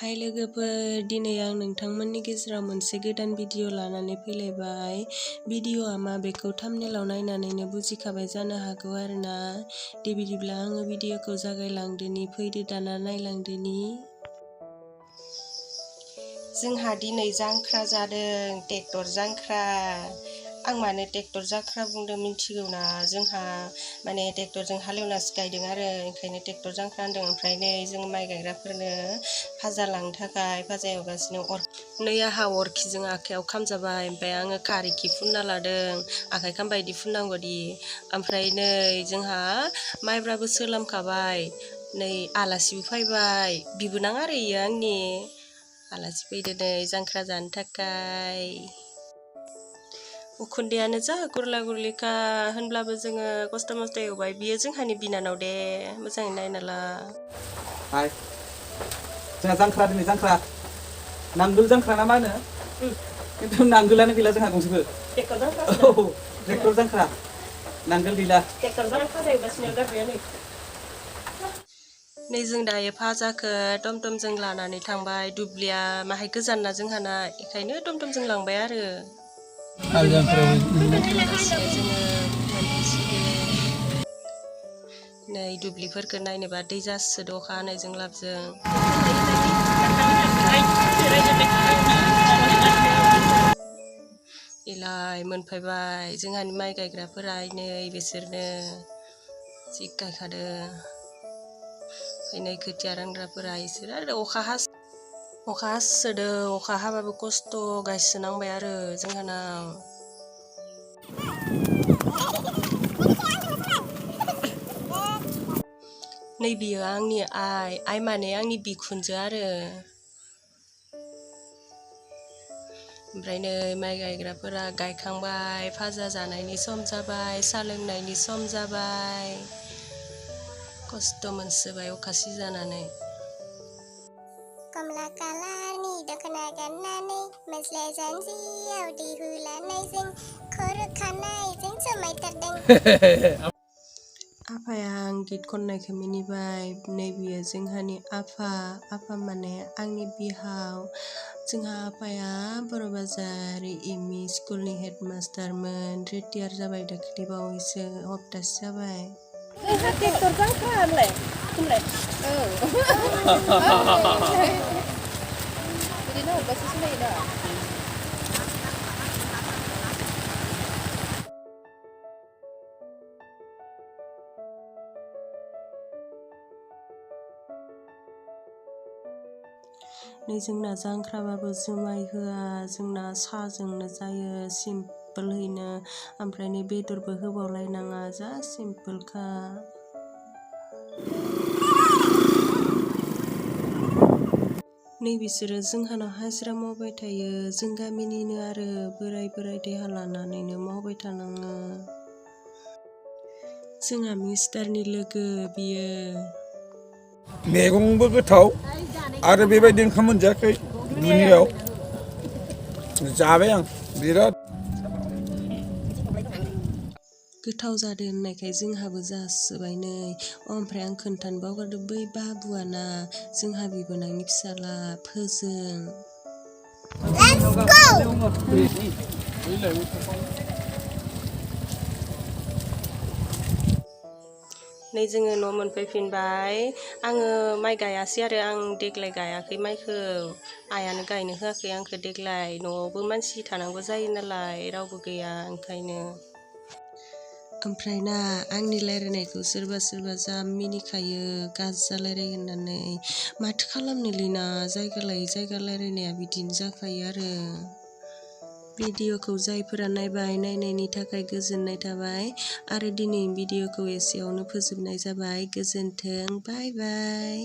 हाय लोगोफोर, दिनै आं नोंथांमोननि गेजेराव मोनसे गोदान भिडिअ लानानै फैलायबाय। भिडिअआ मा बेखौ थाम्बनेलाव नायनानैनो बुजिखाबाय जानो हागौ आरोना। दे बिदिब्ला आङो भिडिअखौ जागायलांदोनि, फैदो दाना नायलांदोनि। जोंहा दिनै जांख्रा जादों, ट्रेक्टर जांख्रा। आं मानो ट्रेक्टर जांख्रा बुंदों मिन्थिगौना? जोंहा माने ट्रेक्टरजों हालेवनासो गायदों आरो ओंखायनो ट्रेक्टर जांख्रा होनदों। ओमफ्राय नै जों माइ गायग्राफोरनो फाजा लांनो थाखाय फाजा एवगासिनो। नै आंहा अरखिजों आखाइयाव खामजाबाय, ओमफ्राय आङो कारिखि फुनना लादों, आखाइ खामबा इदि फुननांगौदि। ओमफ्राय नै जोंहा माइब्राबो सोलामखाबाय, नै आलासिबो फैबाय। बिबोनां आरो इयो आंनि आलासि फैदो नै जांख्रा जानो थाखाय। उखुन्दैयानो जा गुरला गुरलिखा होनब्लाबो जोङो खस्थ' मस्थ' एवबाय। बियो जोंहानि बिनानाव दे, मोजाङै नायना ला। हाय, जोंहा जांख्रा दिनै जांख्रा। नांगोल जांख्रा ना मा होनो? खिन्थु नांगोलानो गैला जोंहा गंसेबो। ट्रेक्टर जांख्रा। औ, ट्रेक्टर जांख्रा। नांगोल गैला। ट्रेक्टर जांख्रा जायोगासिनो गारबाया नै जों दायो फाजाखौ टमटमजों लानानै थांबाय। दुब्लिया माहाय गोजान ना जोंहाना, बेखायनो टमटमजों लांबाय आरो। नै दुब्लिफोरखौ नायनोबा दै जासोदो अखा हानायजों लाबजों। इलाय मोनफैबाय जोंहानि माइ गायग्राफोरा, नै बिसोरनो जि गायखादो। फैनाय खोथिया रानग्राफोरा इसोर आरो अखा हासोदो, अखा हाबाबो खस्थ' गायसोनांबाय आरो जोंहानाव। नै बियो आंनि आइ माने आंनि बिखुनजो आरो। ओमफ्राय नै माइ गायग्राफोरा गायखांबाय, फाजा जानायनि सम जाबाय, साहा लोंनायनि सम जाबाय। खस्थ' मोनसोबाय अखा सिजानानै। कमला कालारनि दख'ना गाननानै मेस्ला जानजियाव दैहु लानायजों खर' खानायजों समायथारदों। आफाया आं गित खननायखौ मिनिबाय। नै बियो जोंहानि आफा माने आंनि बिहाव। जोंहा आफाया बर' बाजार एम इ स्कुलनि हेडमास्टारमोन, रिटायार जाबाय दाख्लि बावैसो, हप्तासे जाबाय। जोंहा ट्रेक्टर जांख्रा होनलाय औ बिदिनो हरबासो सिनायो दा। नै जोंना जांख्राबाबो जुमाय होआ, जोंना साहाजोंनो जायो सिम्पोलहैनो। ओमफ्राय नै बेदरबो होबावलायनाङा, जा सिम्पोलखा। नै बिसोरो जोंहानाव हाजिरा मावबाय थायो, जों गामिनिनो आरो बोराय देहा लानानैनो मावबाय थानाङो। जोंहा मिस्टारनि लोगो बियो। मैगंबो गोथाव आरो बेबायदि ओंखाम मोनजायाखै दुनियाव। जाबाय आं बिराद गोथाव जादों होननायखाय जोंहाबो जासोबाय नै। ओमफ्राय आं खोन्थानो बावगारदों, बै बाबुआना जोंहा बिबोनांनि फिसाला फोजों। नै जोङो न' मोनफैफिनबाय। आङो माइ गायासै आरो, आं देग्लाय गायाखै माइखौ। आइयानो गायनो होआखै आंखौ देग्लाय। न'आवबो मानसि थानांगौ जायो नालाय, रावबो गैया ओंखायनो। ओमफ्राय ना आंनि रायलायनायखौ सोरबा जा मिनिखायो, गाज्जा रायलायो होननानै। माथो खालामनोलै ना, जायगा लायै जायगा रायलायनाया बिदिनो जाखायो आरो। भिडिअखौ जायफोरा नायबाय, नायनायनि थाखाय गोजोननाय थाबाय। आरो दिनै भिडिअखौ एसेयावनो फोजोबनाय जाबाय। गोजोन्थों, बाय बाय।